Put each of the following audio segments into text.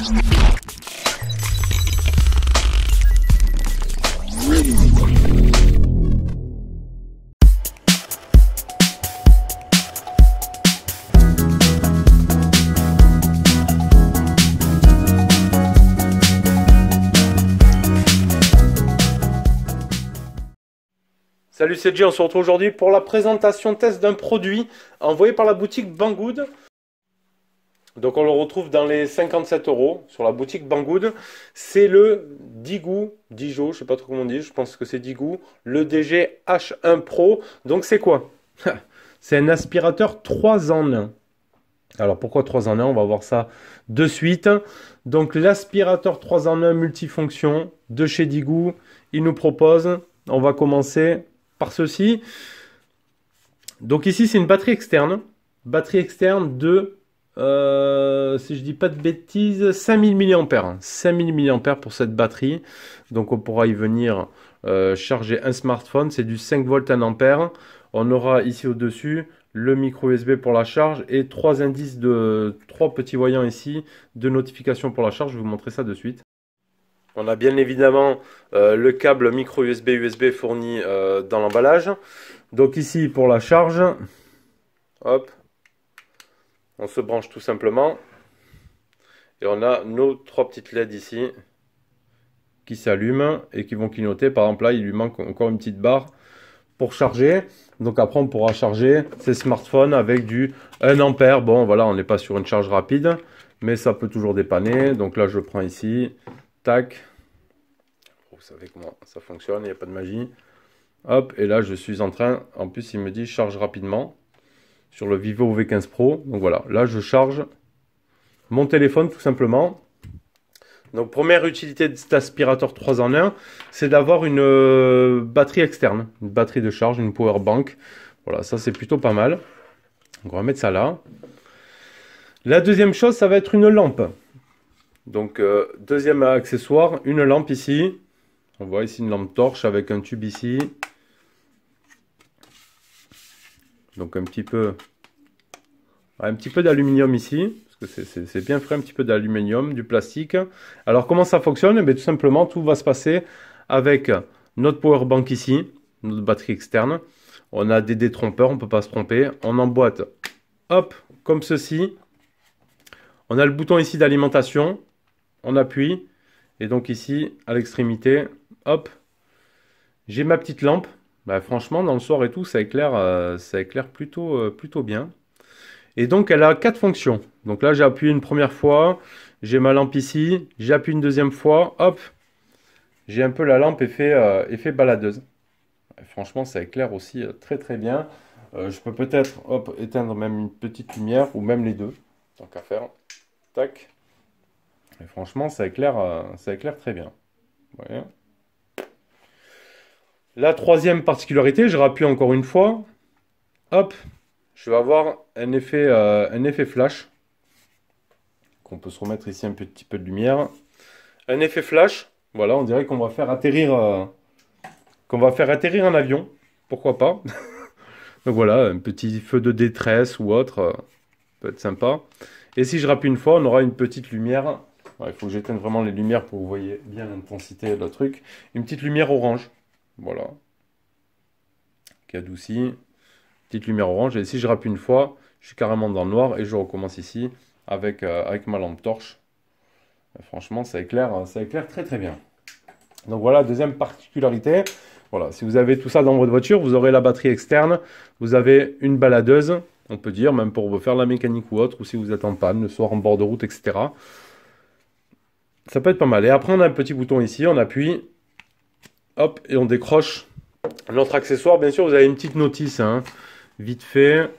Salut, c'est Jay, on se retrouve aujourd'hui pour la présentation test d'un produit envoyé par la boutique Banggood. Donc on le retrouve dans les 57 € sur la boutique Banggood. C'est le Digoo, je sais pas trop comment on dit, je pense que c'est Digoo, le DG H1 Pro. Donc c'est quoi? C'est un aspirateur 3 en 1. Alors pourquoi 3 en 1? On va voir ça de suite. Donc l'aspirateur 3 en 1 multifonction de chez Digoo, il nous propose, on va commencer par ceci. Donc ici c'est une batterie externe de si je dis pas de bêtises 5000 mAh. 5000 mAh pour cette batterie. Donc on pourra y venir charger un smartphone. C'est du 5 volts 1 ampère. On aura ici au dessus le micro USB pour la charge et trois petits voyants ici de notification pour la charge. Je vais vous montrer ça de suite. On a bien évidemment le câble micro USB fourni dans l'emballage. Donc ici pour la charge, hop, on se branche tout simplement. Et on a nos 3 petites LED ici qui s'allument et qui vont clignoter. Par exemple là, il lui manque encore une petite barre pour charger. Donc après on pourra charger ces smartphones avec du 1 ampère. Bon voilà, on n'est pas sur une charge rapide, mais ça peut toujours dépanner. Donc là je prends ici. Tac, vous savez comment ça fonctionne, il n'y a pas de magie. Hop, et là je suis en train, en plus il me dit charge rapidement sur le Vivo V15 Pro. Donc voilà, là je charge mon téléphone tout simplement. Donc première utilité de cet aspirateur 3 en 1, c'est d'avoir une batterie externe, une batterie de charge, une power bank. Voilà, ça c'est plutôt pas mal. Donc on va mettre ça là. La deuxième chose, ça va être une lampe. Donc deuxième accessoire, une lampe ici. On voit ici une lampe torche avec un tube ici. Donc un petit peu d'aluminium ici. Parce que c'est bien frais, un petit peu d'aluminium, du plastique. Alors comment ça fonctionne? Tout simplement, tout va se passer avec notre power bank ici, notre batterie externe. On a des détrompeurs, on ne peut pas se tromper. On emboîte, hop, comme ceci. On a le bouton ici d'alimentation. On appuie et donc ici à l'extrémité, hop, j'ai ma petite lampe. Franchement dans le soir et tout ça éclaire plutôt bien. Et donc elle a 4 fonctions. Donc là j'ai appuyé une première fois, j'ai ma lampe ici, j'appuie une deuxième fois, hop, j'ai un peu la lampe effet baladeuse. Franchement ça éclaire aussi très bien. Je peux peut-être éteindre même une petite lumière ou même les deux, tant qu'à faire. Tac. Et franchement, ça éclaire très bien. Ouais. La troisième particularité, je rappuie encore une fois. Hop, je vais avoir un effet flash. Qu'on peut se remettre ici un petit peu de lumière. Un effet flash. Voilà, on dirait qu'on va faire atterrir un avion. Pourquoi pas? Donc voilà, un petit feu de détresse ou autre. Peut être sympa. Et si je rappuie une fois, on aura une petite lumière. Il faut que j'éteigne vraiment les lumières pour que vous voyez bien l'intensité de le truc. Une petite lumière orange. Voilà. Qui adoucit. Petite lumière orange. Et si je rappuie une fois, je suis carrément dans le noir. Et je recommence ici avec ma lampe torche. Et franchement, ça éclaire très bien. Donc voilà, deuxième particularité. Voilà, si vous avez tout ça dans votre voiture, vous aurez la batterie externe. Vous avez une baladeuse, on peut dire, même pour faire la mécanique ou autre. Ou si vous êtes en panne, le soir en bord de route, etc. Ça peut être pas mal. Et après, on a un petit bouton ici, on appuie, hop, et on décroche notre accessoire. Bien sûr, vous avez une petite notice, hein, vite fait,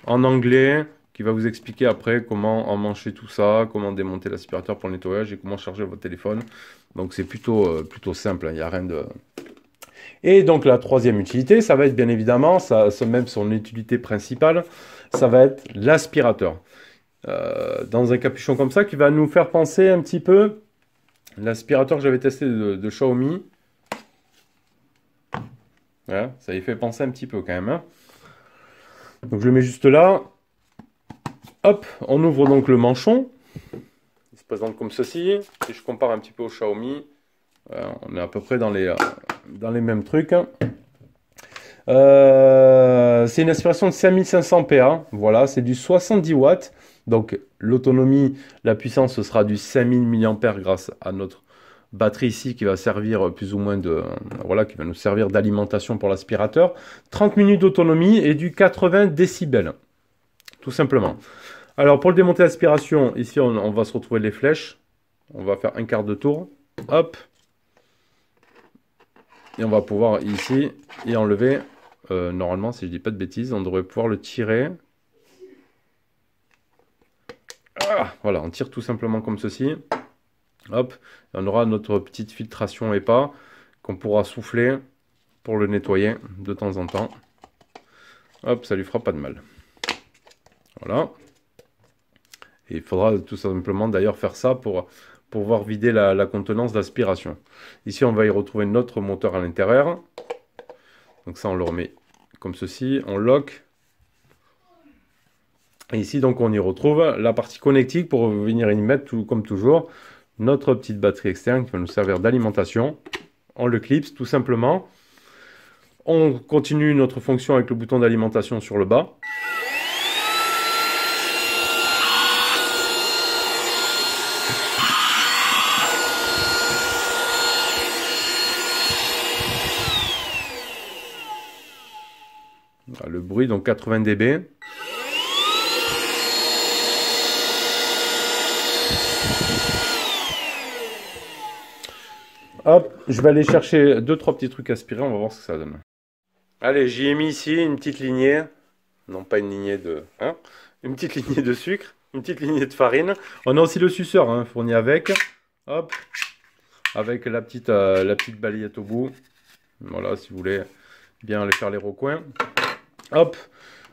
en anglais, qui va vous expliquer après comment emmancher tout ça, comment démonter l'aspirateur pour le nettoyage et comment charger votre téléphone. Donc, c'est plutôt simple, il n'y a rien de... Et donc, la troisième utilité, ça va être bien évidemment, même son utilité principale, ça va être l'aspirateur. Dans un capuchon comme ça, qui va nous faire penser un petit peu... L'aspirateur que j'avais testé de Xiaomi. Voilà, ça y fait penser un petit peu quand même. Hein. Donc je le mets juste là. Hop, on ouvre donc le manchon. se présente comme ceci. Si je compare un petit peu au Xiaomi, on est à peu près dans les mêmes trucs. C'est une aspiration de 5500 PA. Voilà, c'est du 70 watts. Donc l'autonomie, la puissance, ce sera du 5000 mAh grâce à notre batterie ici qui va servir plus ou moins voilà, qui va nous servir d'alimentation pour l'aspirateur. 30 minutes d'autonomie et du 80 décibels, tout simplement. Alors pour le démonter l'aspiration, ici on va se retrouver les flèches. On va faire un quart de tour. Hop. Et on va pouvoir ici y enlever. Normalement, si je dis pas de bêtises, on devrait pouvoir le tirer. Voilà, on tire tout simplement comme ceci. Hop, et on aura notre petite filtration EPA qu'on pourra souffler pour le nettoyer de temps en temps. Hop, ça lui fera pas de mal. Voilà. Et il faudra tout simplement d'ailleurs faire ça pour pouvoir vider la contenance d'aspiration. Ici, on va y retrouver notre moteur à l'intérieur. Donc ça, on le remet comme ceci, on lock. Et ici, donc, on y retrouve la partie connectique pour venir y mettre, comme toujours, notre petite batterie externe qui va nous servir d'alimentation. On le clipse tout simplement. On continue notre fonction avec le bouton d'alimentation sur le bas. Le bruit, donc 80 dB. Hop, je vais aller chercher 2-3 petits trucs aspirés, on va voir ce que ça donne. Allez, j'y ai mis ici une petite lignée, non pas une lignée de... Hein, une petite lignée de sucre, une petite lignée de farine. On a aussi le suceur hein, fourni avec. Hop, avec la petite balayette au bout. Voilà, si vous voulez bien aller faire les recoins. Hop,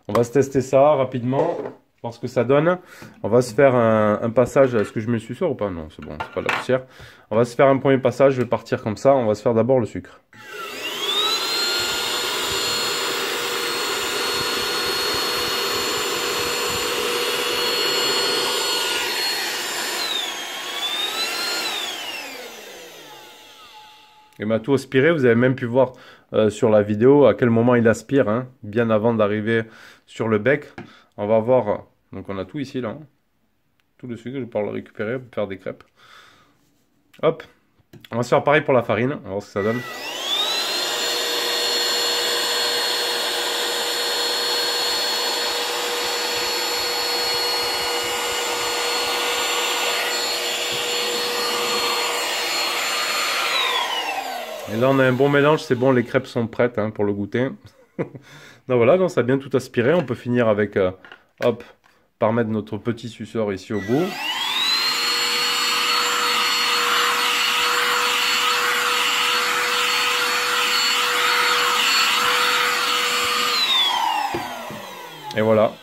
on va se tester ça rapidement. Voir ce que ça donne. On va se faire un passage. Est-ce que je mets le suceur ou pas? Non, c'est bon, c'est pas de la poussière. On va se faire un premier passage. Je vais partir comme ça. On va se faire d'abord le sucre. Il m'a tout aspiré. Vous avez même pu voir sur la vidéo à quel moment il aspire, hein, bien avant d'arriver sur le bec. On va voir. Donc on a tout ici là. Hein. Tout le sucre, je vais pouvoir le récupérer pour faire des crêpes. Hop. On va se faire pareil pour la farine. On va voir ce que ça donne. Et là on a un bon mélange, c'est bon, les crêpes sont prêtes hein, pour le goûter. Donc voilà, donc ça a bien tout aspiré. On peut finir avec, hop, par mettre notre petit suceur ici au bout. Et voilà,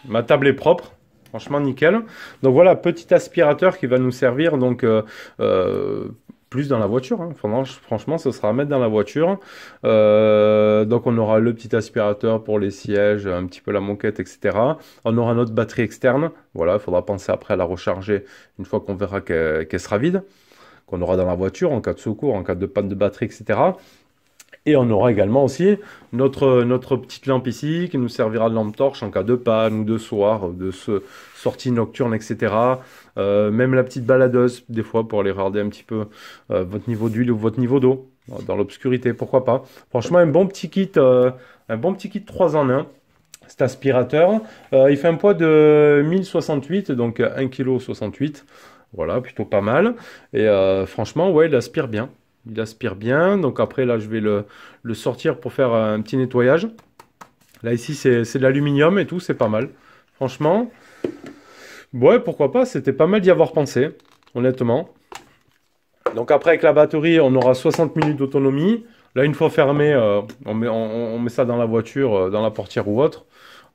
ma table est propre. Franchement nickel. Donc voilà, petit aspirateur qui va nous servir donc plus dans la voiture. Hein. Franchement, ce sera à mettre dans la voiture. Donc on aura le petit aspirateur pour les sièges, un petit peu la moquette, etc. On aura notre batterie externe. Voilà, il faudra penser après à la recharger une fois qu'on verra qu'elle sera vide. Qu'on aura dans la voiture en cas de secours, en cas de panne de batterie, etc. Et on aura également aussi notre petite lampe ici qui nous servira de lampe torche en cas de panne ou de soir, de sortie nocturne, etc. Même la petite baladeuse, des fois, pour aller regarder un petit peu votre niveau d'huile ou votre niveau d'eau dans l'obscurité, pourquoi pas. Franchement, un bon petit kit 3 en 1. Cet aspirateur, il fait un poids de 1068, donc 1,68 kg. Voilà, plutôt pas mal. Et franchement, ouais, il aspire bien. Il aspire bien, donc après là je vais le sortir pour faire un petit nettoyage. Là ici c'est de l'aluminium et tout, c'est pas mal. Franchement, ouais pourquoi pas, c'était pas mal d'y avoir pensé, honnêtement. Donc après avec la batterie on aura 60 minutes d'autonomie. Là une fois fermé, on met ça dans la voiture, dans la portière ou autre.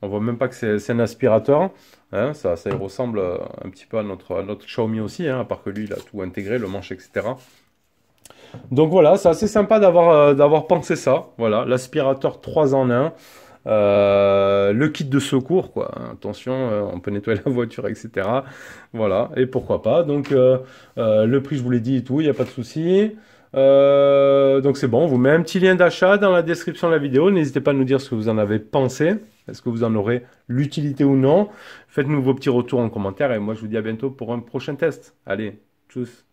On voit même pas que c'est un aspirateur. Hein, ça y ressemble un petit peu à notre Xiaomi aussi, hein, à part que lui il a tout intégré, le manche etc. Donc voilà, c'est assez sympa d'avoir pensé ça. Voilà, l'aspirateur 3 en 1. le kit de secours, quoi. Attention, on peut nettoyer la voiture, etc. Voilà, et pourquoi pas. Donc, le prix, je vous l'ai dit et tout, il n'y a pas de souci. Donc c'est bon, on vous met un petit lien d'achat dans la description de la vidéo. N'hésitez pas à nous dire ce que vous en avez pensé. Est-ce que vous en aurez l'utilité ou non? Faites-nous vos petits retours en commentaire et moi je vous dis à bientôt pour un prochain test. Allez, tchuss!